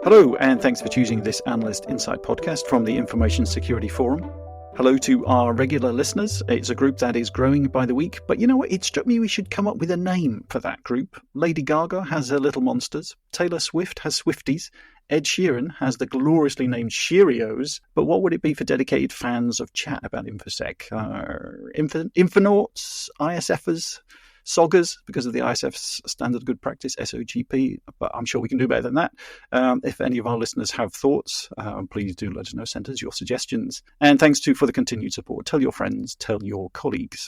Hello, and thanks for choosing this Analyst Insight podcast from the Information Security Forum. Hello to our regular listeners. It's a group that is growing by the week, but you know what? It struck me we should come up with a name for that group. Lady Gaga has her little monsters. Taylor Swift has Swifties. Ed Sheeran has the gloriously named Cheerios. But what would it be for dedicated fans of chat about InfoSec? Infonauts, ISFers, SOGers, because of the ISF's standard good practice, SOGP, but I'm sure we can do better than that. If any of our listeners have thoughts, please do let us know, send us your suggestions. And thanks too for the continued support. Tell your friends, tell your colleagues.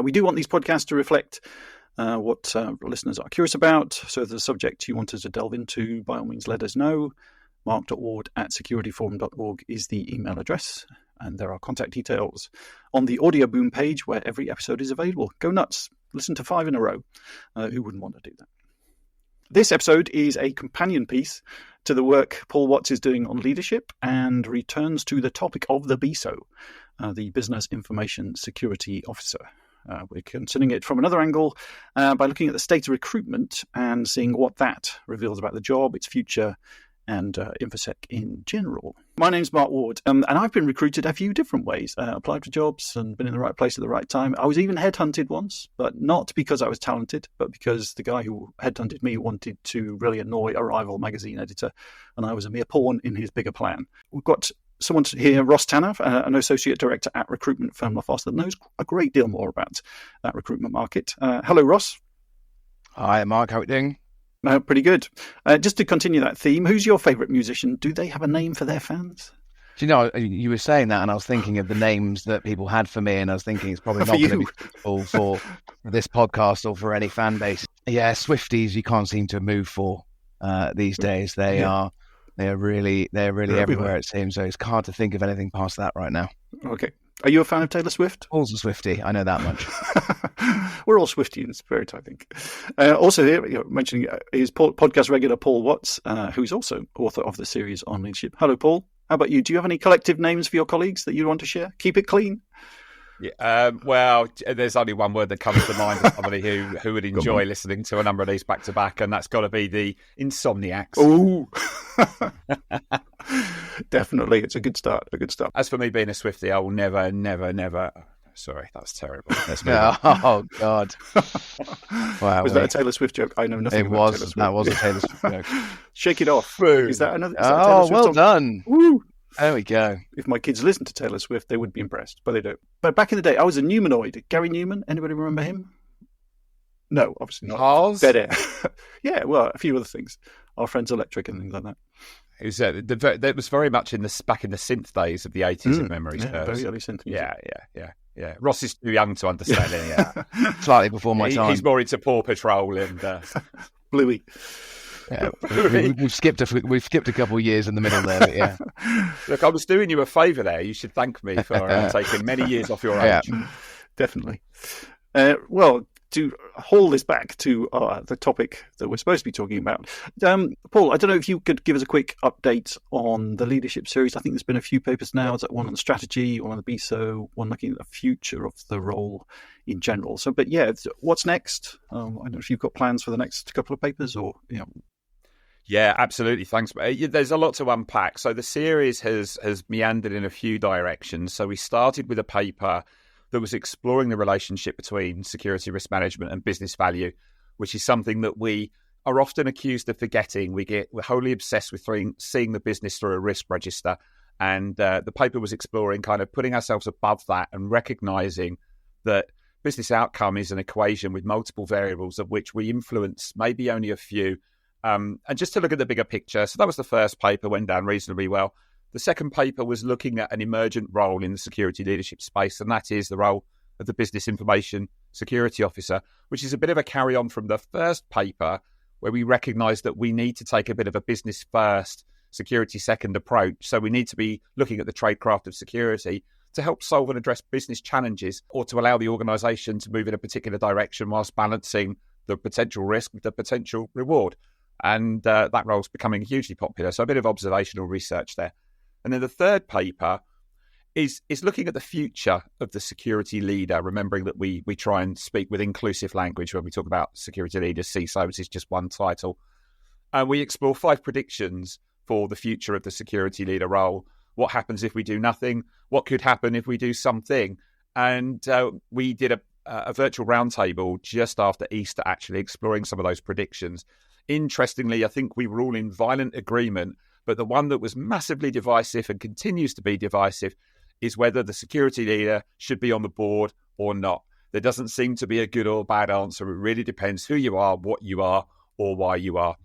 We do want these podcasts to reflect what listeners are curious about. So if there's a subject you want us to delve into, by all means let us know. mark.ward at securityforum.org is the email address. And there are contact details on the Audio Boom page where every episode is available. Go nuts. Listen to 5 in a row. Who wouldn't want to do that? This episode is a companion piece to the work Paul Watts is doing on leadership and returns to the topic of the BISO, the Business Information Security Officer. We're considering it from another angle by looking at the state of recruitment and seeing what that reveals about the job, its future, and InfoSec in general. My name's Mark Ward, and I've been recruited a few different ways. Applied for jobs and been in the right place at the right time. I was even headhunted once, but not because I was talented, but because the guy who headhunted me wanted to really annoy a rival magazine editor, and I was a mere pawn in his bigger plan. We've got someone here, Ross Tanner, an associate director at Recruitment firm LaFosse, that knows a great deal more about that recruitment market. Hello, Ross. Hi, Mark. How are you doing? Pretty good. Just to continue that theme, who's your favourite musician? Do they have a name for their fans? Do you know, you were saying that and I was thinking of the names that people had for me, and I was thinking it's probably not going to be suitable for this podcast or for any fan base. Yeah, Swifties you can't seem to move for these days. They're really everywhere, it seems. So it's hard to think of anything past that right now. Okay. Are you a fan of Taylor Swift? Paul's a Swiftie, I know that much. We're all Swiftie in spirit, I think. Also here, mentioning his podcast regular Paul Watts, who's also author of the series on leadership. Hello, Paul. How about you? Do you have any collective names for your colleagues that you want to share? Keep it clean. Yeah, well, there's only one word that comes to mind of somebody who would enjoy listening to a number of these back to back, and that's got to be the Insomniacs. Ooh. Definitely, it's a good start. As for me being a Swiftie, I will never. Sorry, that's terrible. Oh God! Wow, was that a Taylor Swift joke? I know nothing. About Taylor Swift. That was a Taylor Swift joke. Shake it off. Boom. Is that another? Oh, well done. Woo! There we go. If my kids listened to Taylor Swift, they would be impressed, but they don't. But back in the day, I was a Newmanoid. Gary Newman. Anybody remember him? No, obviously not. Charles? Dead Air. Yeah, well, a few other things. Our Friends Electric and things like that. It was, that was very much back in the synth days of the 80s, if memory serves. Very early synth music. Yeah. Ross is too young to understand any of that. Slightly before my time. He's more into Paw Patrol and Bluey. Yeah, we've skipped a couple of years in the middle there, but yeah. Look, I was doing you a favour there. You should thank me for taking many years off your age. Yeah, definitely. Well, to haul this back to the topic that we're supposed to be talking about, Paul, I don't know if you could give us a quick update on the leadership series. I think there's been a few papers now. There's one on the strategy, one on the BISO, one looking at the future of the role in general. So, but yeah, what's next? I don't know if you've got plans for the next couple of papers or, you know. Yeah, absolutely. Thanks. There's a lot to unpack. So the series has meandered in a few directions. So we started with a paper that was exploring the relationship between security risk management and business value, which is something that we are often accused of forgetting. We're wholly obsessed with seeing the business through a risk register. And the paper was exploring kind of putting ourselves above that and recognizing that business outcome is an equation with multiple variables of which we influence maybe only a few. And just to look at the bigger picture, so that was the first paper, went down reasonably well. The second paper was looking at an emergent role in the security leadership space, and that is the role of the Business Information Security Officer, which is a bit of a carry-on from the first paper, where we recognise that we need to take a bit of a business-first, security-second approach. So we need to be looking at the tradecraft of security to help solve and address business challenges, or to allow the organisation to move in a particular direction whilst balancing the potential risk with the potential reward. And that role's becoming hugely popular. So a bit of observational research there. And then the third paper is looking at the future of the security leader, remembering that we try and speak with inclusive language when we talk about security leaders. CISO is just one title. And we explore 5 predictions for the future of the security leader role. What happens if we do nothing? What could happen if we do something? And we did a virtual roundtable just after Easter, actually exploring some of those predictions. Interestingly, I think we were all in violent agreement, but the one that was massively divisive and continues to be divisive is whether the security leader should be on the board or not. There doesn't seem to be a good or bad answer. It really depends who you are, what you are, or why you are.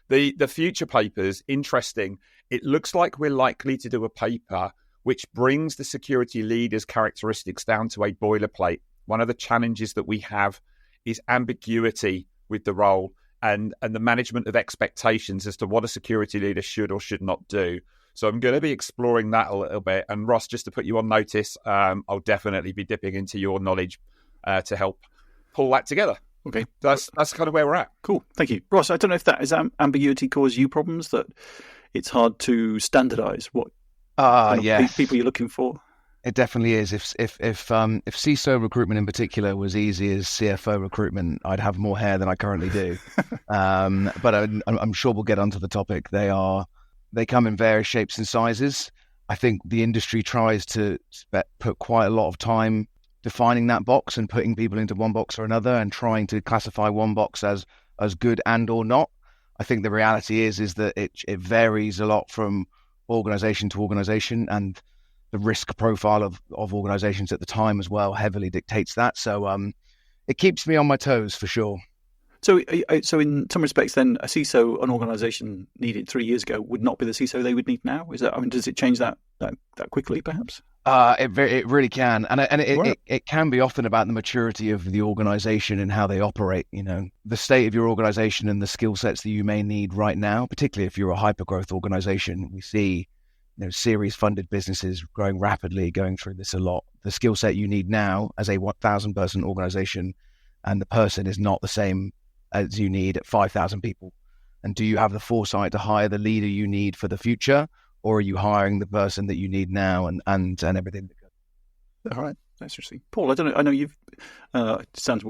The future papers, interesting. It looks like we're likely to do a paper which brings the security leader's characteristics down to a boilerplate. One of the challenges that we have is ambiguity with the role and the management of expectations as to what a security leader should or should not do. So I'm going to be exploring that a little bit. And Ross, just to put you on notice, I'll definitely be dipping into your knowledge to help pull that together. Okay. That's kind of where we're at. Cool. Thank you. Ross, I don't know if that is ambiguity cause you problems, that it's hard to standardize what people you're looking for. It definitely is. If CISO recruitment in particular was easy as CFO recruitment, I'd have more hair than I currently do. But I'm sure we'll get onto the topic. They come in various shapes and sizes. I think the industry tries to put quite a lot of time defining that box and putting people into one box or another and trying to classify one box as good and or not. I think the reality is that it varies a lot from organization to organization, and the risk profile of organizations at the time as well heavily dictates that. So it keeps me on my toes for sure. So in some respects, then, a CISO an organization needed 3 years ago would not be the CISO they would need now. Is that? I mean, does it change that quickly, perhaps? It really can, and it can be often about the maturity of the organization and how they operate. You know, the state of your organization and the skill sets that you may need right now, particularly if you're a hyper-growth organization. We see, series-funded businesses growing rapidly, going through this a lot. The skill set you need now as a 1,000-person organization, and the person is not the same as you need at 5,000 people. And do you have the foresight to hire the leader you need for the future, or are you hiring the person that you need now and everything? All right, that's interesting. Paul, I don't know. I know you've sounds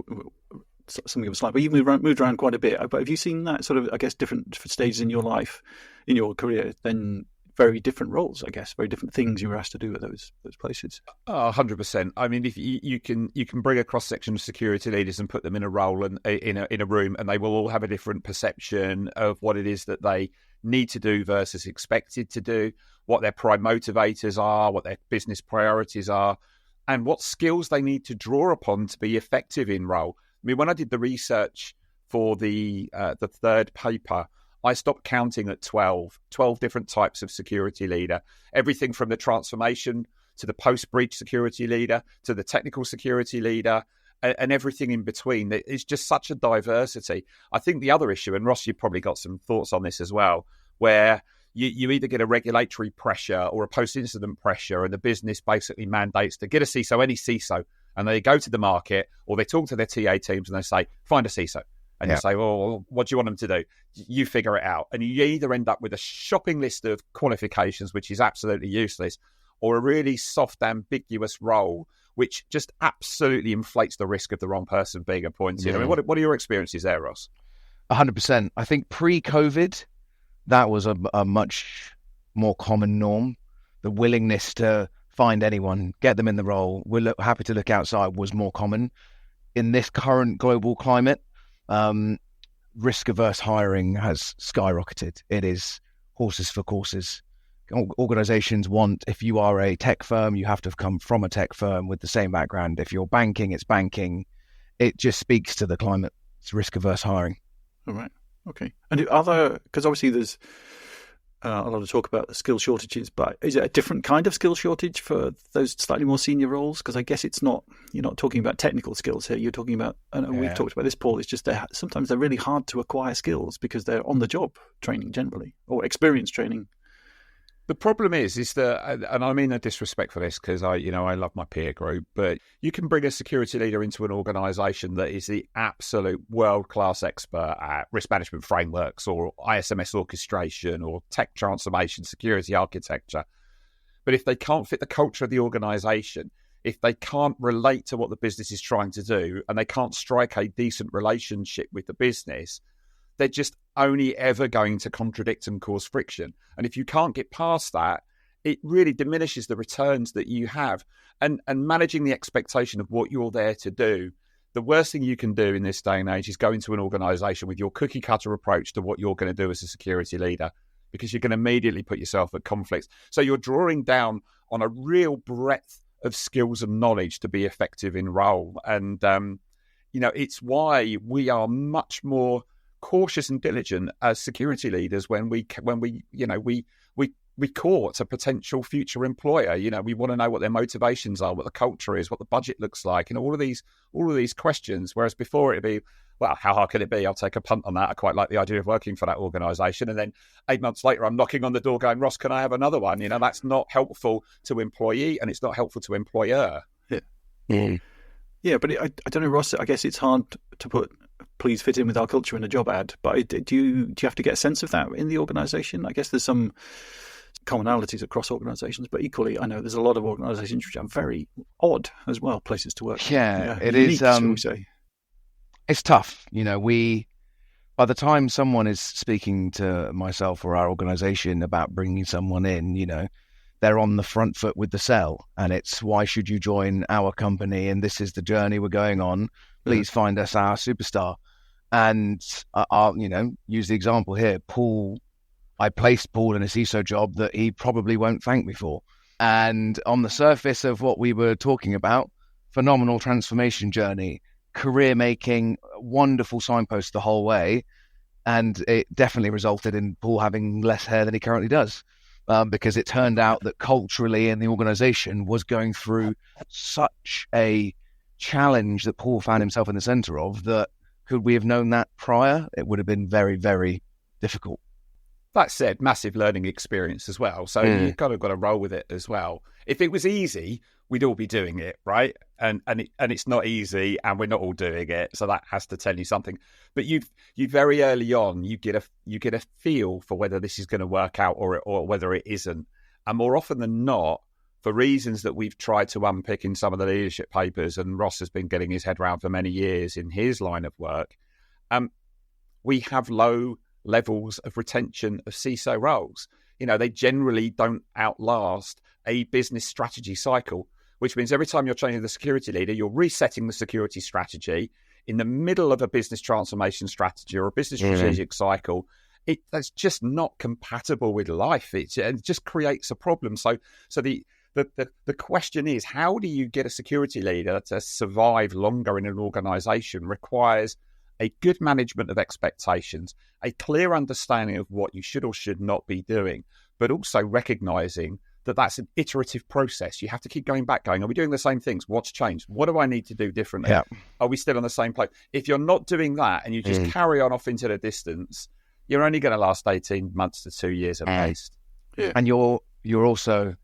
something of a slide, but you've moved around quite a bit. But have you seen that sort of, I guess, different stages in your life, in your career, then very different roles, I guess, very different things you were asked to do at those places? 100%. I mean, if you can bring a cross section of security leaders and put them in a role and in a room, and they will all have a different perception of what it is that they need to do versus expected to do, what their prime motivators are, what their business priorities are, and what skills they need to draw upon to be effective in role. I mean, when I did the research for the third paper, I stopped counting at 12 different types of security leader, everything from the transformation to the post-breach security leader to the technical security leader and everything in between. It's just such a diversity. I think the other issue, and Ross, you've probably got some thoughts on this as well, where you either get a regulatory pressure or a post-incident pressure, and the business basically mandates to get a CISO, any CISO, and they go to the market or they talk to their TA teams and they say, find a CISO. And you say, well, what do you want them to do? You figure it out. And you either end up with a shopping list of qualifications, which is absolutely useless, or a really soft, ambiguous role, which just absolutely inflates the risk of the wrong person being appointed. Yeah. I mean, what are your experiences there, Ross? 100%. I think pre-COVID, that was a much more common norm. The willingness to find anyone, get them in the role, we're happy to look outside was more common. In this current global climate, risk-averse hiring has skyrocketed. It is horses for courses. Organizations want, if you are a tech firm, you have to have come from a tech firm with the same background. If you're banking, it's banking. It just speaks to the climate. It's risk-averse hiring. All right. Okay. And because obviously there's a lot of talk about the skill shortages, but is it a different kind of skill shortage for those slightly more senior roles? Because I guess you're not talking about technical skills here. You're talking about, we've talked about this, Paul, it's just sometimes they're really hard to acquire skills because they're on-the-job training generally, or experience training. The problem is that, and I mean no disrespect for this because I love my peer group, but you can bring a security leader into an organisation that is the absolute world-class expert at risk management frameworks or ISMS orchestration or tech transformation, security architecture. But if they can't fit the culture of the organisation, if they can't relate to what the business is trying to do, and they can't strike a decent relationship with the business, they're just only ever going to contradict and cause friction. And if you can't get past that, it really diminishes the returns that you have. And managing the expectation of what you're there to do, the worst thing you can do in this day and age is go into an organization with your cookie cutter approach to what you're going to do as a security leader, because you're going to immediately put yourself at conflict. So you're drawing down on a real breadth of skills and knowledge to be effective in role. And, it's why we are much more cautious and diligent as security leaders when we court a potential future employer. We want to know what their motivations are, what the culture is, what the budget looks like, and all of these questions. Whereas before it'd be, well, how hard could it be? I'll take a punt on that. I quite like the idea of working for that organisation. And then 8 months later, I'm knocking on the door going, Ross, can I have another one? That's not helpful to employee, and it's not helpful to employer. Yeah. Mm. Yeah, but I don't know, Ross, I guess it's hard to put, please fit in with our culture in a job ad. But do you have to get a sense of that in the organisation? I guess there's some commonalities across organisations, but equally, I know there's a lot of organisations which are very odd as well, places to work. Yeah, it unique, is. Shall we say. It's tough. By the time someone is speaking to myself or our organisation about bringing someone in, they're on the front foot with the sell, and it's, why should you join our company? And this is the journey we're going on. Please find us our superstar. And I'll, use the example here. I placed Paul in a CISO job that he probably won't thank me for. And on the surface of what we were talking about, phenomenal transformation journey, career making, wonderful signpost the whole way. And it definitely resulted in Paul having less hair than he currently does, because it turned out that culturally in the organization was going through such a challenge that Paul found himself in the center of, that could we have known that prior, it would have been very, very difficult. That said, massive learning experience as well. So you've got to roll with it as well. If it was easy, we'd all be doing it, right? And it's not easy, and we're not all doing it. So that has to tell you something. But you very early on, you get a feel for whether this is going to work out or whether it isn't. And more often than not, for reasons that we've tried to unpick in some of the leadership papers, and Ross has been getting his head around for many years in his line of work, we have low levels of retention of CISO roles. They generally don't outlast a business strategy cycle, which means every time you're changing the security leader, you're resetting the security strategy in the middle of a business transformation strategy or a business strategic cycle. That's just not compatible with life. It just creates a problem. So the question is, how do you get a security leader to survive longer in an organization? Requires a good management of expectations, a clear understanding of what you should or should not be doing, but also recognizing that that's an iterative process. You have to keep going back, are we doing the same things? What's changed? What do I need to do differently? Yeah. Are we still on the same place? If you're not doing that and you just carry on off into the distance, you're only going to last 18 months to 2 years at best. Yeah. And you're also,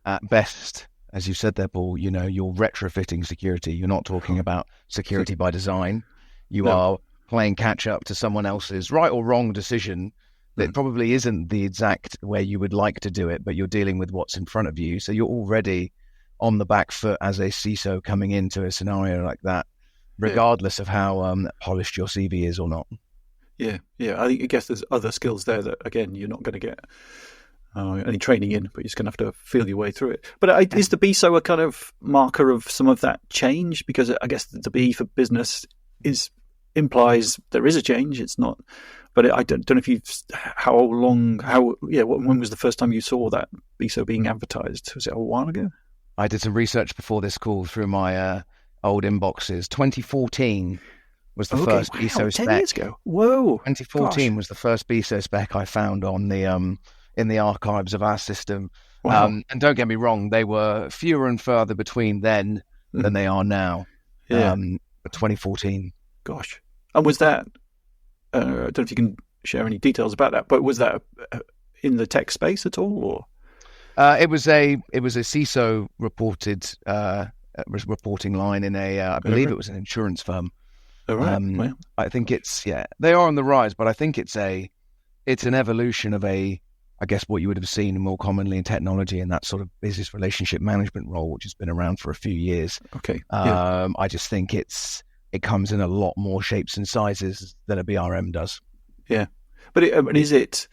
at best, as you said there, Paul, you're retrofitting security. You're not talking about security by design. You are playing catch up to someone else's right or wrong decision that probably isn't the exact way you would like to do it, but you're dealing with what's in front of you. So you're already on the back foot as a CISO coming into a scenario like that, regardless of how polished your CV is or not. Yeah. I guess there's other skills there that, again, you're not going to get any training in, but you're just going to have to feel your way through it. But is the BISO a kind of marker of some of that change? Because I guess the B for business implies there is a change. It's not, but I don't know if when was the first time you saw that BISO being advertised? Was it a while ago? I did some research before this call through my old inboxes. 2014 was the first BISO spec. 10 years ago. Whoa. 2014 was the first BISO spec I found on the in the archives of our system. Wow. And don't get me wrong, they were fewer and further between then than they are now. Yeah. But 2014. Gosh. And was that, I don't know if you can share any details about that, but was that in the tech space at all? Or? It was a CISO reported reporting line in I believe it was an insurance firm. Oh, right. I think they are on the rise, but I think it's an evolution of I guess what you would have seen more commonly in technology and that sort of business relationship management role, which has been around for a few years. Okay. I just think it comes in a lot more shapes and sizes than a BRM does. Yeah. But is it,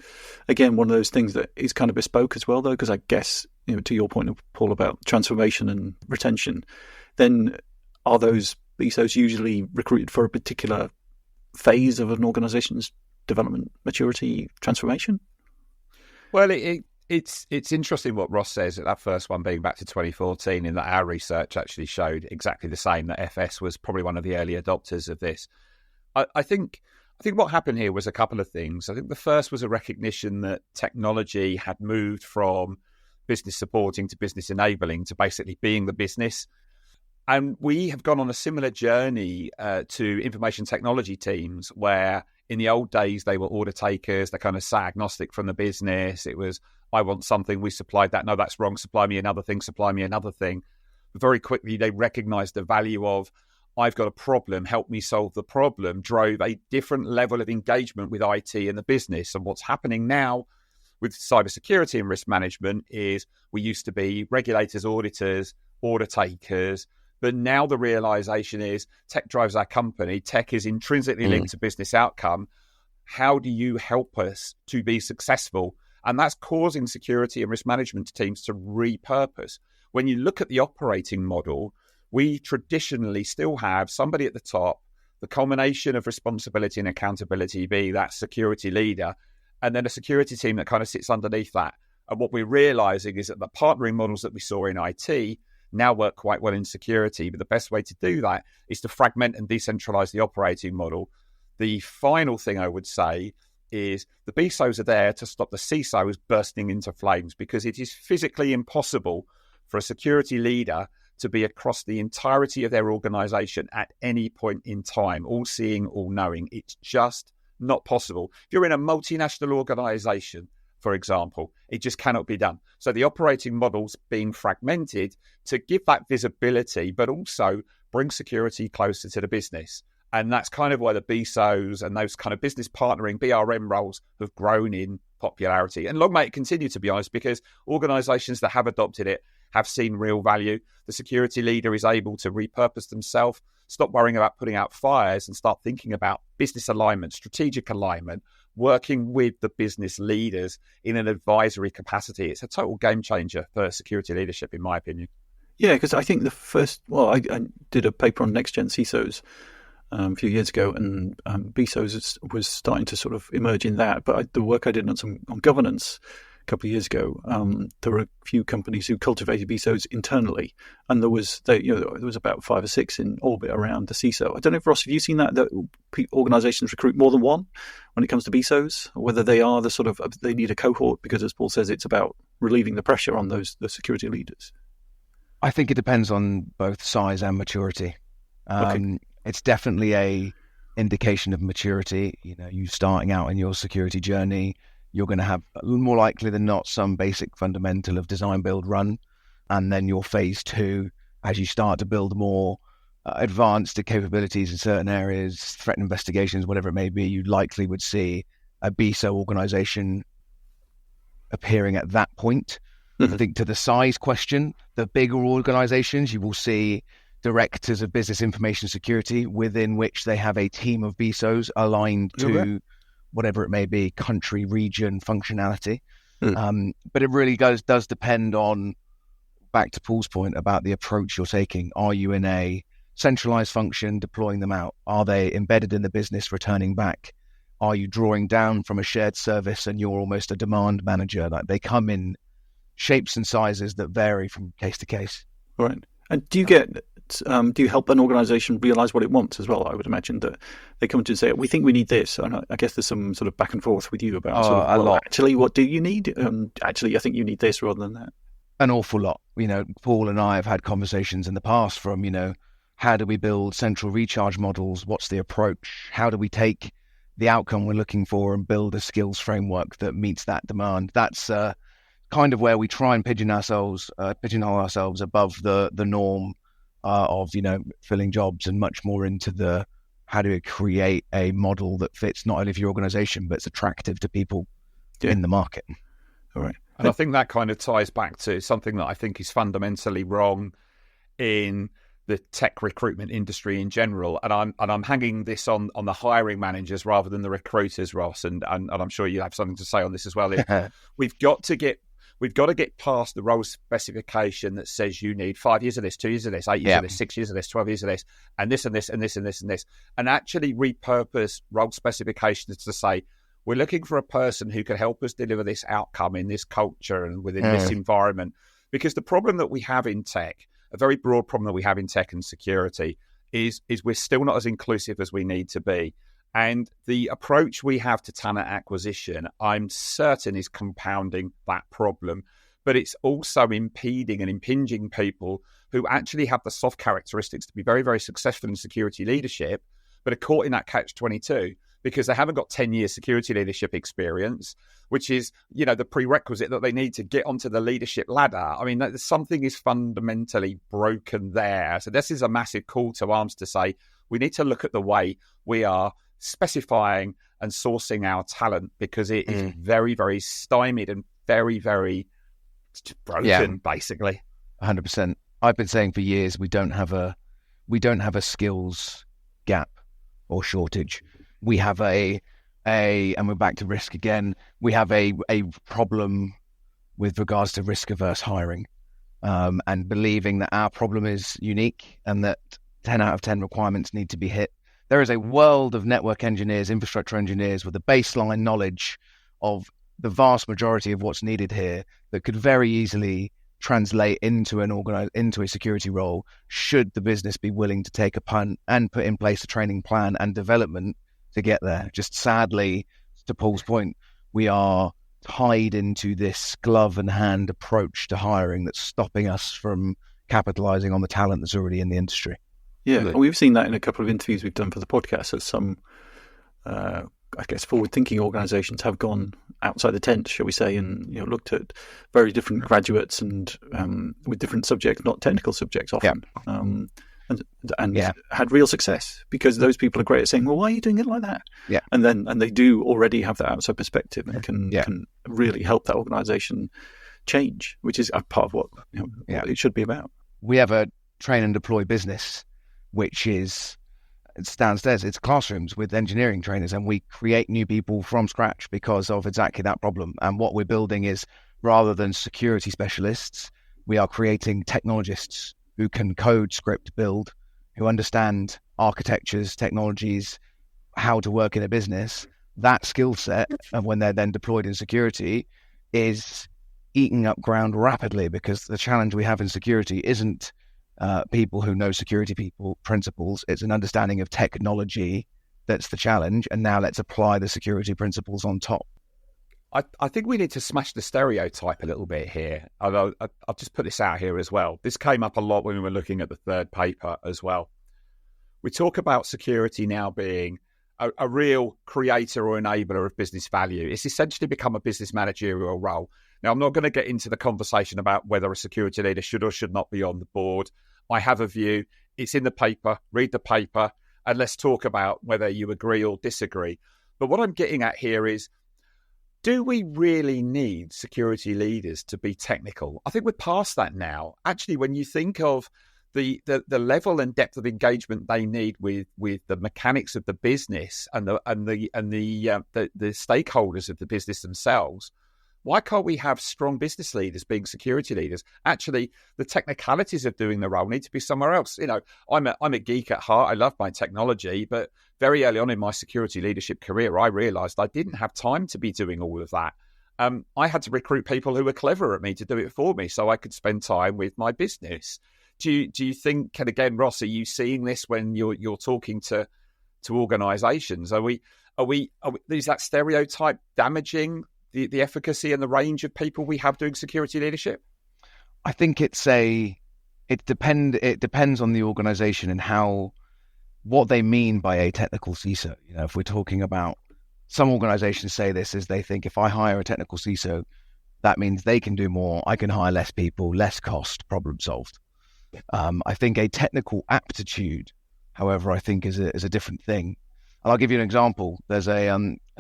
again, one of those things that is kind of bespoke as well, though? Because I guess, to your point, Paul, about transformation and retention, then are those BISOs usually recruited for a particular phase of an organization's development, maturity, transformation? Well, it's interesting what Ross says, that first one being back to 2014, in that our research actually showed exactly the same, that FS was probably one of the early adopters of this. I think what happened here was a couple of things. I think the first was a recognition that technology had moved from business supporting to business enabling to basically being the business. And we have gone on a similar journey to information technology teams, where in the old days they were order takers, they're kind of sat agnostic from the business. It was, I want something, we supplied that. No, that's wrong. Supply me another thing, supply me another thing. But very quickly they recognized the value of, I've got a problem, help me solve the problem, drove a different level of engagement with IT and the business. And what's happening now with cybersecurity and risk management is, we used to be regulators, auditors, order takers, but now the realization is tech drives our company. Tech is intrinsically linked to business outcome. How do you help us to be successful? And that's causing security and risk management teams to repurpose. When you look at the operating model, we traditionally still have somebody at the top, the combination of responsibility and accountability, be that security leader, and then a security team that kind of sits underneath that. And what we're realizing is that the partnering models that we saw in IT now work quite well in security. But the best way to do that is to fragment and decentralize the operating model. The final thing I would say is the BISOs are there to stop the CISOs bursting into flames, because it is physically impossible for a security leader to be across the entirety of their organization at any point in time, all seeing, all knowing. It's just not possible. If you're in a multinational organization, for example, it just cannot be done. So the operating model's being fragmented to give that visibility, but also bring security closer to the business. And that's kind of why the BISOs and those kind of business partnering BRM roles have grown in popularity. And long may it continue, to be honest, because organizations that have adopted it have seen real value. The security leader is able to repurpose themselves, stop worrying about putting out fires, and start thinking about business alignment, strategic alignment, working with the business leaders in an advisory capacity. It's a total game changer for security leadership, in my opinion. Yeah, because I think I did a paper on next-gen CISOs a few years ago, and BISOs was starting to sort of emerge in that. But the work I did on governance a couple of years ago, there were a few companies who cultivated BISOs internally, and there was about 5 or 6 in orbit around the CISO. I don't know if, Ross, have you seen that organizations recruit more than one when it comes to BISOs, or whether they are they need a cohort, because as Paul says, it's about relieving the pressure on the security leaders. I think it depends on both size and maturity. Okay. It's definitely a indication of maturity. You starting out in your security journey, you're going to have, more likely than not, some basic fundamental of design, build, run. And then your phase 2, as you start to build more advanced capabilities in certain areas, threat investigations, whatever it may be, you likely would see a BISO organization appearing at that point. I think to the size question, the bigger organizations, you will see directors of business information security within which they have a team of BISOs aligned to whatever it may be, country, region, functionality. But it really does depend on, back to Paul's point about the approach you're taking. Are you in a centralized function, deploying them out? Are they embedded in the business, returning back? Are you drawing down from a shared service and you're almost a demand manager? Like, they come in shapes and sizes that vary from case to case. Right. And do you help an organization realize what it wants as well? I would imagine that they come to say, we think we need this. And I guess there's some sort of back and forth with you about a lot. Actually, what do you need? Actually, I think you need this rather than that. An awful lot. Paul and I have had conversations in the past from, how do we build central recharge models? What's the approach? How do we take the outcome we're looking for and build a skills framework that meets that demand? That's kind of where we try and pigeonhole ourselves above the norm of filling jobs, and much more into the how do we create a model that fits not only for your organization but it's attractive to people in the market. All right. And I think that kind of ties back to something that I think is fundamentally wrong in the tech recruitment industry in general, and I'm hanging this on the hiring managers rather than the recruiters, Ross, and I'm sure you have something to say on this as well. We've got to get past the role specification that says you need 5 years of this, 2 years of this, 8 years of this, 6 years of this, 12 years of this, and this and this and this and this and this, and actually repurpose role specifications to say, we're looking for a person who can help us deliver this outcome in this culture and within this environment. Because the problem that we have in tech, a very broad problem that we have in tech and security, is we're still not as inclusive as we need to be. And the approach we have to talent acquisition, I'm certain, is compounding that problem. But it's also impeding and impinging people who actually have the soft characteristics to be very, very successful in security leadership, but are caught in that catch-22 because they haven't got 10 years security leadership experience, which is, the prerequisite that they need to get onto the leadership ladder. I mean, something is fundamentally broken there. So this is a massive call to arms to say, we need to look at the way we are specifying and sourcing our talent, because it is very, very stymied and very, very broken, basically. 100%. I've been saying for years, we don't have a skills gap or shortage. We have and we're back to risk again. We have a problem with regards to risk-averse hiring, and believing that our problem is unique and that 10 out of 10 requirements need to be hit. There is a world of network engineers, infrastructure engineers with a baseline knowledge of the vast majority of what's needed here that could very easily translate into into a security role, should the business be willing to take a punt and put in place a training plan and development to get there. Just sadly, to Paul's point, we are tied into this glove and hand approach to hiring that's stopping us from capitalizing on the talent that's already in the industry. Yeah, and we've seen that in a couple of interviews we've done for the podcast, as some, forward-thinking organisations have gone outside the tent, shall we say, and looked at very different graduates and with different subjects, not technical subjects often, and had real success, because those people are great at saying, well, why are you doing it like that? Yeah, and they do already have that outside perspective and can really help that organisation change, which is a part of what it should be about. We have a train and deploy business, which is, it's downstairs, it's classrooms with engineering trainers, and we create new people from scratch because of exactly that problem. And what we're building is, rather than security specialists, we are creating technologists who can code, script, build, who understand architectures, technologies, how to work in a business. That skill set, and when they're then deployed in security, is eating up ground rapidly, because the challenge we have in security isn't people who know security principles. It's an understanding of technology that's the challenge, and now let's apply the security principles on top. I think we need to smash the stereotype a little bit here. Although I'll just put this out here as well. This came up a lot when we were looking at the third paper as well. We talk about security now being a real creator or enabler of business value. It's essentially become a business managerial role. Now, I'm not going to get into the conversation about whether a security leader should or should not be on the board. I have a view. It's in the paper. Read the paper, and let's talk about whether you agree or disagree. But what I'm getting at here is, do we really need security leaders to be technical? I think we're past that now. Actually, when you think of the level and depth of engagement they need with the mechanics of the business and the stakeholders of the business themselves, why can't we have strong business leaders being security leaders? Actually, the technicalities of doing the role need to be somewhere else. I'm a geek at heart. I love my technology, but very early on in my security leadership career, I realised I didn't have time to be doing all of that. I had to recruit people who were cleverer at me to do it for me, so I could spend time with my business. Do you think? And again, Ross, are you seeing this when you're talking to organisations? Is that stereotype damaging the efficacy and the range of people we have doing security leadership? I think it depends on the organisation and what they mean by a technical CISO. If we're talking about, some organisations say this is, they think if I hire a technical CISO, that means they can do more, I can hire less people, less cost, problem solved. I think a technical aptitude, however, I think is a different thing. And I'll give you an example. There's a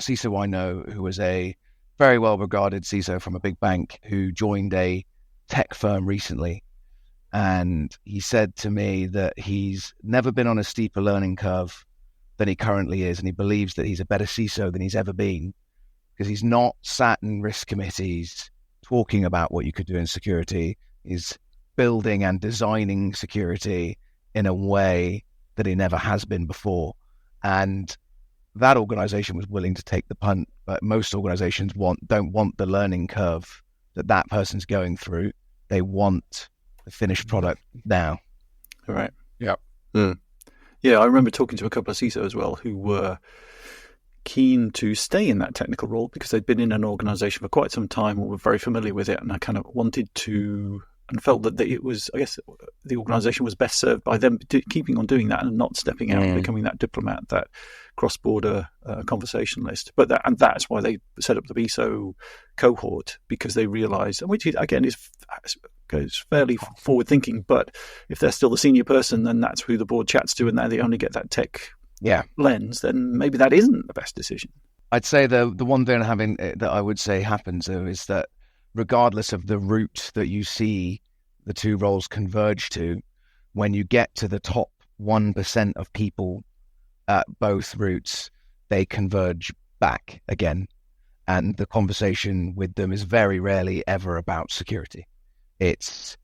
CISO I know who was a very well regarded CISO from a big bank who joined a tech firm recently, And he said to me that he's never been on a steeper learning curve than he currently is. And he believes that he's a better CISO than he's ever been, because he's not sat in risk committees talking about what you could do in security. He's building and designing security in a way that he never has been before. And that organization was willing to take the punt, but most organizations don't want the learning curve that person's going through. They want the finished product now. All right. Yeah. Yeah, I remember talking to a couple of CISO as well who were keen to stay in that technical role because they'd been in an organization for quite some time or were very familiar with it, and I kind of wanted to and felt that it was, I guess, the organization was best served by them keeping on doing that and not stepping out and becoming that diplomat, that cross-border conversationalist. But that's why they set up the BISO cohort, because they realised, which again goes fairly forward-thinking, but if they're still the senior person, then that's who the board chats to, and they only get that tech lens, then maybe that isn't the best decision. I'd say the one thing that I would say happens, though, is that regardless of the route that you see the two roles converge to, when you get to the top 1% of people at both routes, they converge back again. And the conversation with them is very rarely ever about security. It's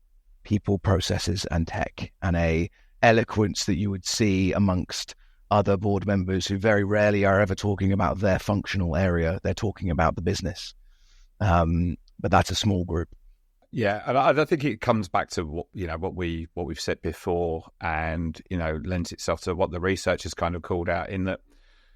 people, processes, and tech, and a eloquence that you would see amongst other board members who very rarely are ever talking about their functional area. They're talking about the business. But that's a small group. Yeah, and I think it comes back to what we've said before, and lends itself to what the research has kind of called out, in that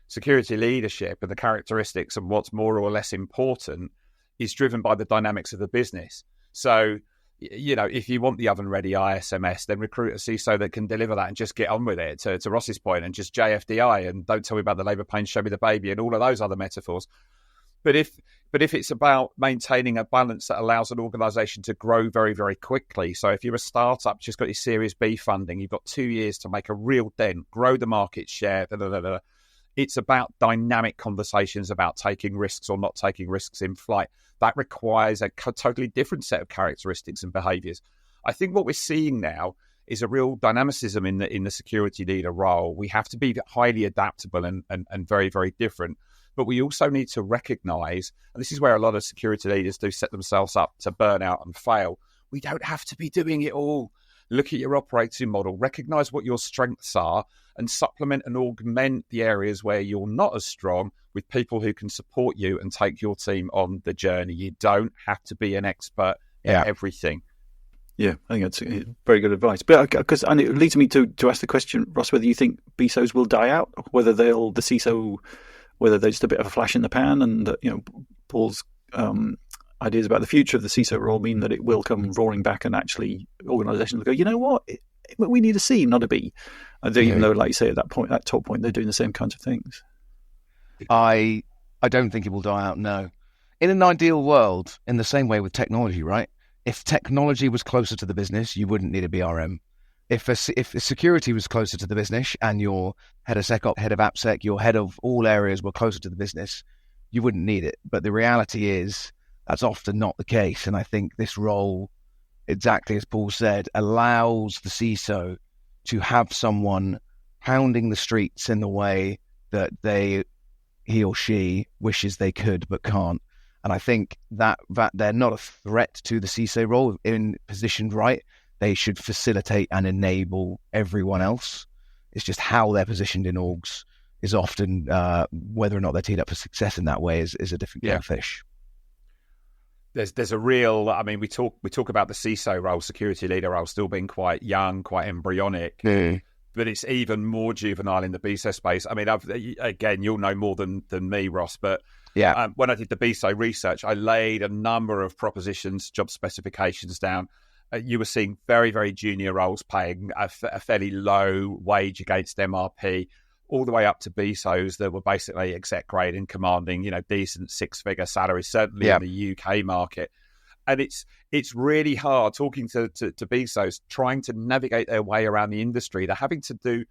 security leadership and the characteristics of what's more or less important is driven by the dynamics of the business. So, if you want the oven-ready ISMS, then recruit a CISO that can deliver that and just get on with it, to Ross's point, and just JFDI, and don't tell me about the labour pain, show me the baby, and all of those other metaphors. But if it's about maintaining a balance that allows an organisation to grow very, very quickly. So if you're a startup, just got your Series B funding, you've got 2 years to make a real dent, grow the market share. It's about dynamic conversations about taking risks or not taking risks in flight. That requires a totally different set of characteristics and behaviours. I think what we're seeing now is a real dynamicism in the security leader role. We have to be highly adaptable and very, very different. But we also need to recognise, and this is where a lot of security leaders do set themselves up to burn out and fail, we don't have to be doing it all. Look at your operating model, recognise what your strengths are, and supplement and augment the areas where you're not as strong with people who can support you and take your team on the journey. You don't have to be an expert in everything. Yeah, I think that's very good advice. But and it leads me to ask the question, Ross, whether you think BISOs will die out, whether the CISO, whether they're just a bit of a flash in the pan, and Paul's ideas about the future of the CISO role mean that it will come roaring back, and actually organisations will go, you know what, we need a C, not a B. Even though, like you say, at that top point, they're doing the same kinds of things. I don't think it will die out, no. In an ideal world, in the same way with technology, right? If technology was closer to the business, you wouldn't need a BRM. If security was closer to the business and your head of SecOps, head of AppSec, your head of all areas were closer to the business, you wouldn't need it. But the reality is that's often not the case. And I think this role, exactly as Paul said, allows the CISO to have someone pounding the streets in the way that he or she wishes they could but can't. And I think that they're not a threat to the CISO role in positioned right. They should facilitate and enable everyone else. It's just how they're positioned in orgs is often, whether or not they're teed up for success in that way is a different kind of fish. There's a real, we talk about the CISO role, security leader role, still being quite young, quite embryonic, but it's even more juvenile in the BISO space. Again, you'll know more than me, Ross, but when I did the BISO research, I laid a number of propositions, job specifications down. You were seeing very, very junior roles paying a fairly low wage against MRP, all the way up to BISOs that were basically exec grade and commanding, decent six-figure salaries, certainly in the UK market. And it's really hard talking to BISOs, trying to navigate their way around the industry. They're having to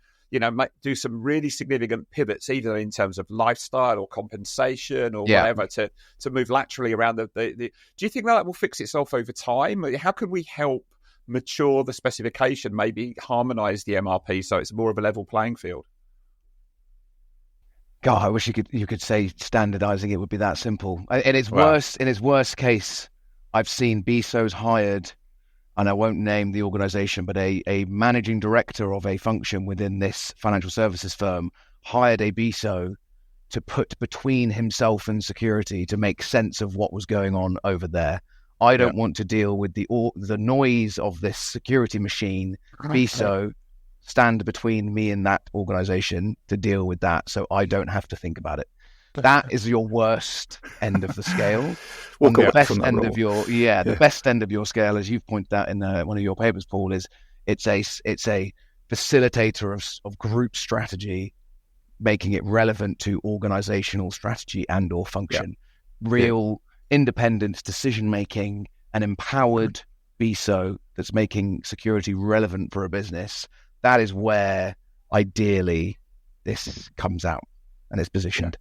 do some really significant pivots, either in terms of lifestyle or compensation or whatever, to move laterally around the. Do you think that will fix itself over time? How can we help mature the specification, maybe harmonise the MRP so it's more of a level playing field? God, I wish you could say standardizing it would be that simple. In its worst case, I've seen BISOs hired, and I won't name the organization, but a managing director of a function within this financial services firm hired a BISO to put between himself and security to make sense of what was going on over there. I don't want to deal with the noise of this security machine. BISO, stand between me and that organization to deal with that, so I don't have to think about it. That is your worst end of the scale. The best end of your scale, as you've pointed out in one of your papers, Paul, is it's a facilitator of group strategy, making it relevant to organizational strategy and or function. Real independent decision making, an empowered BISO that's making security relevant for a business. That is where ideally this comes out and is positioned.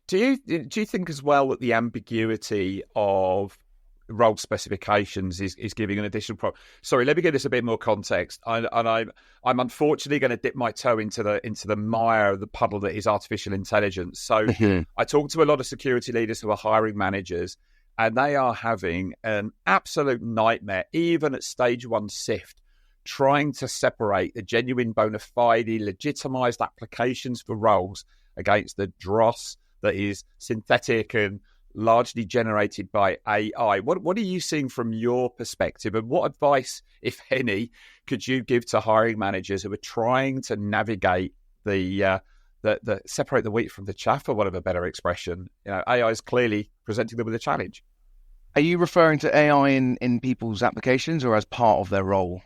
Do you think as well that the ambiguity of role specifications is giving an additional problem? Sorry, let me give this a bit more context. I'm unfortunately going to dip my toe into the mire of the puddle that is artificial intelligence. So I talk to a lot of security leaders who are hiring managers, and they are having an absolute nightmare, even at stage 1 SIFT, trying to separate the genuine bona fide, legitimised applications for roles against the dross that is synthetic and largely generated by AI. What are you seeing from your perspective, and what advice, if any, could you give to hiring managers who are trying to navigate the separate the wheat from the chaff, for want of a better expression? AI is clearly presenting them with a challenge. Are you referring to AI in people's applications or as part of their role?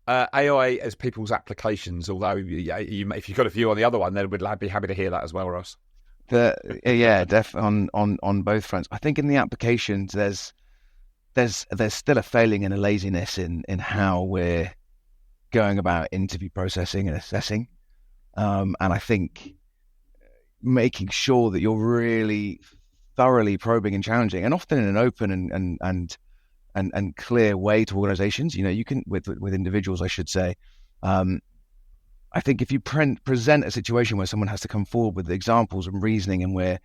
AI as people's applications, although if you've got a view on the other one, then we'd be happy to hear that as well, Ross. On both fronts. I think in the applications, there's still a failing and a laziness in how we're going about interview processing and assessing, and I think making sure that you're really thoroughly probing and challenging, and often in an open and clear way to organizations. You can with individuals, I should say. I think if you present a situation where someone has to come forward with examples and reasoning, and we're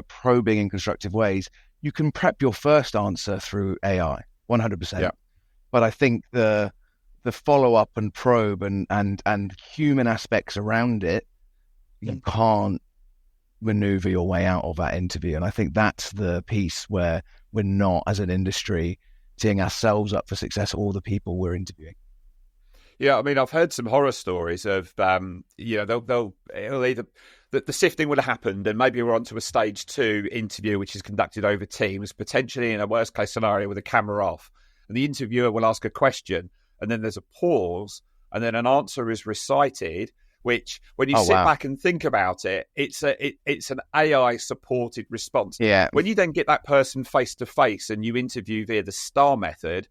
probing in constructive ways, you can prep your first answer through AI 100%. Yeah. But I think the follow up and probe and human aspects around it, you can't maneuver your way out of that interview. And I think that's the piece where we're not, as an industry, setting ourselves up for success or the people we're interviewing. Yeah, I mean, I've heard some horror stories of, it'll either the sifting will have happened, and maybe we're on to a stage 2 interview, which is conducted over Teams, potentially in a worst case scenario with a camera off, and the interviewer will ask a question, and then there's a pause, and then an answer is recited, which, when you sit back and think about it, it's an AI supported response. Yeah. When you then get that person face to face and you interview via the STAR method,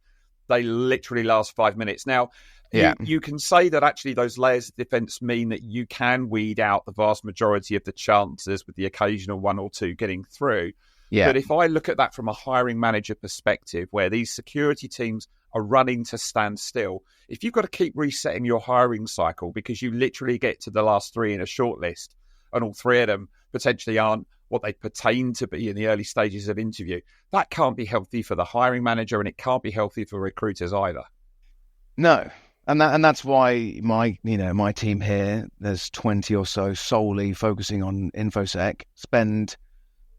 they literally last 5 minutes. Now, you can say that actually those layers of defense mean that you can weed out the vast majority of the chances, with the occasional one or two getting through. Yeah. But if I look at that from a hiring manager perspective, where these security teams are running to stand still, if you've got to keep resetting your hiring cycle because you literally get to the last 3 in a shortlist and all 3 of them potentially aren't what they pertain to be in the early stages of interview, that can't be healthy for the hiring manager, and it can't be healthy for recruiters either. No. And that's why my team here, there's 20 or so solely focusing on InfoSec, spend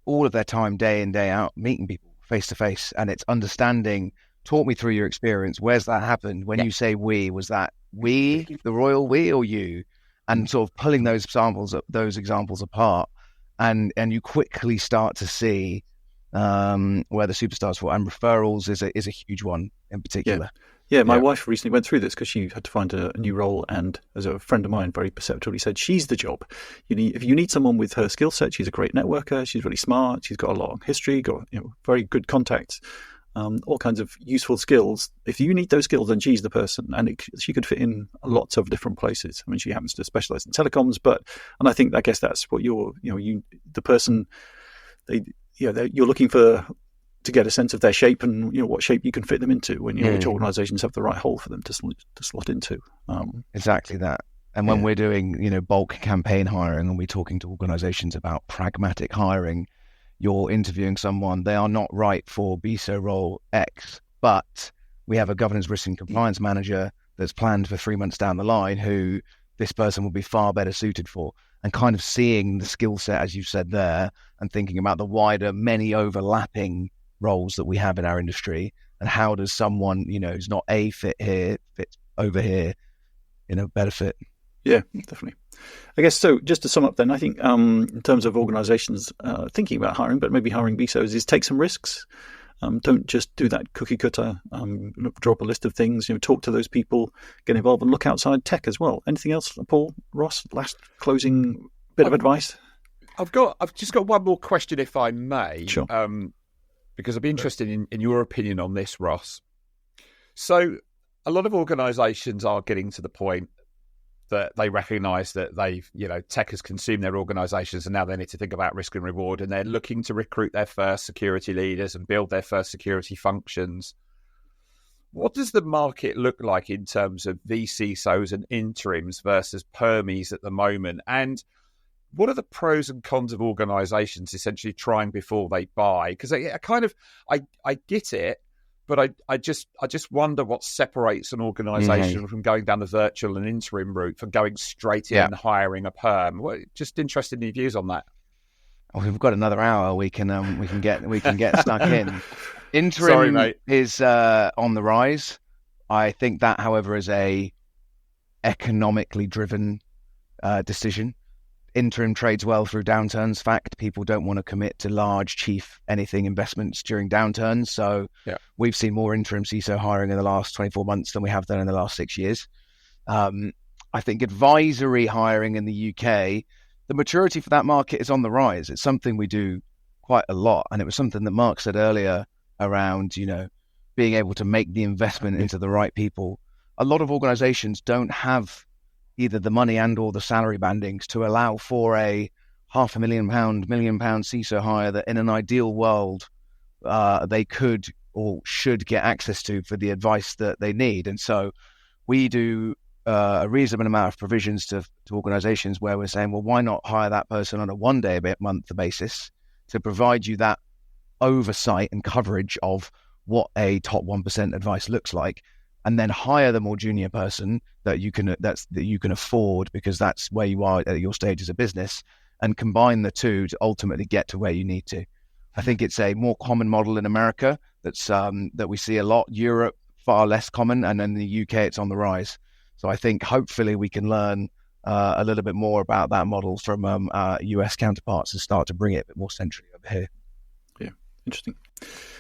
all of their time day in, day out meeting people face to face. And it's understanding, talk me through your experience. Where's that happened? When you say we, was that we, the royal we, or you? And sort of pulling those examples apart. And you quickly start to see where the superstars fall. And referrals is a huge one in particular. Yeah, my wife recently went through this because she had to find a new role, and as a friend of mine very perceptively said, she's the job. If you need someone with her skill set, she's a great networker, she's really smart, she's got a long history, got very good contacts, all kinds of useful skills. If you need those skills, then she's the person, and she could fit in lots of different places. I mean, she happens to specialize in telecoms, and I guess that's what the person you're looking for to get a sense of their shape and what shape you can fit them into, when which organisations have the right hole for them to slot into. Exactly that. And when we're doing bulk campaign hiring and we're talking to organisations about pragmatic hiring, you're interviewing someone, they are not right for BISO role X, but we have a governance, risk and compliance manager that's planned for 3 months down the line who this person will be far better suited for, and kind of seeing the skill set, as you said there, and thinking about the wider, many overlapping roles that we have in our industry, and how does someone, who's not A fit here, fit over here, better fit. Yeah, definitely. I guess so. Just to sum up then, I think in terms of organisations thinking about hiring, but maybe hiring BISOs, is take some risks. Don't just do that cookie cutter, draw up a list of things, talk to those people, get involved, and look outside tech as well. Anything else, Paul, Ross, last closing bit of advice? I've just got one more question, if I may. Sure. Because I'd be interested in your opinion on this, Ross. So a lot of organisations are getting to the point that they recognise that tech has consumed their organisations, and now they need to think about risk and reward, and they're looking to recruit their first security leaders and build their first security functions. What does the market look like in terms of VCSOs and interims versus permies at the moment? And what are the pros and cons of organisations essentially trying before they buy? Because I get it, but I just wonder what separates an organisation from going down the virtual and interim route, from going straight in and hiring a perm. Just interested in your views on that. Oh, we've got another hour. We can get stuck in. Interim Sorry, mate. is on the rise. I think that, however, is a economically driven decision. Interim trades well through downturns. Fact, people don't want to commit to large chief anything investments during downturns. So we've seen more interim CISO hiring in the last 24 months than we have done in the last 6 years. I think advisory hiring in the UK, the maturity for that market is on the rise. It's something we do quite a lot. And it was something that Mark said earlier around, being able to make the investment into the right people. A lot of organizations don't have either the money and or the salary bandings to allow for a £500,000, £1 million CISO hire that in an ideal world they could or should get access to for the advice that they need. And so we do a reasonable amount of provisions to organizations where we're saying, well, why not hire that person on a one-day a month basis to provide you that oversight and coverage of what a top 1% advice looks like, and then hire the more junior person that you can afford, because that's where you are at your stage as a business, and combine the two to ultimately get to where you need to. I think it's a more common model in America that's that we see a lot. Europe, far less common, and in the UK it's on the rise. So I think hopefully we can learn a little bit more about that model from our US counterparts and start to bring it a bit more centrally over here. Yeah, interesting.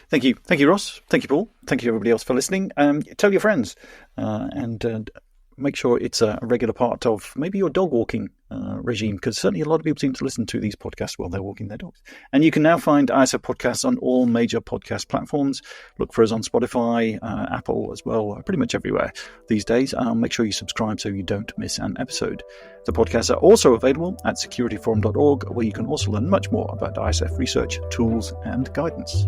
Thank you, Ross. Thank you, Paul. Thank you, everybody else, for listening. Tell your friends and make sure it's a regular part of maybe your dog walking regime, because certainly a lot of people seem to listen to these podcasts while they're walking their dogs. And you can now find ISO podcasts on all major podcast platforms. Look for us on Spotify, Apple as well, pretty much everywhere these days. Make sure you subscribe so you don't miss an episode. The podcasts are also available at securityforum.org, where you can also learn much more about ISF research, tools and guidance.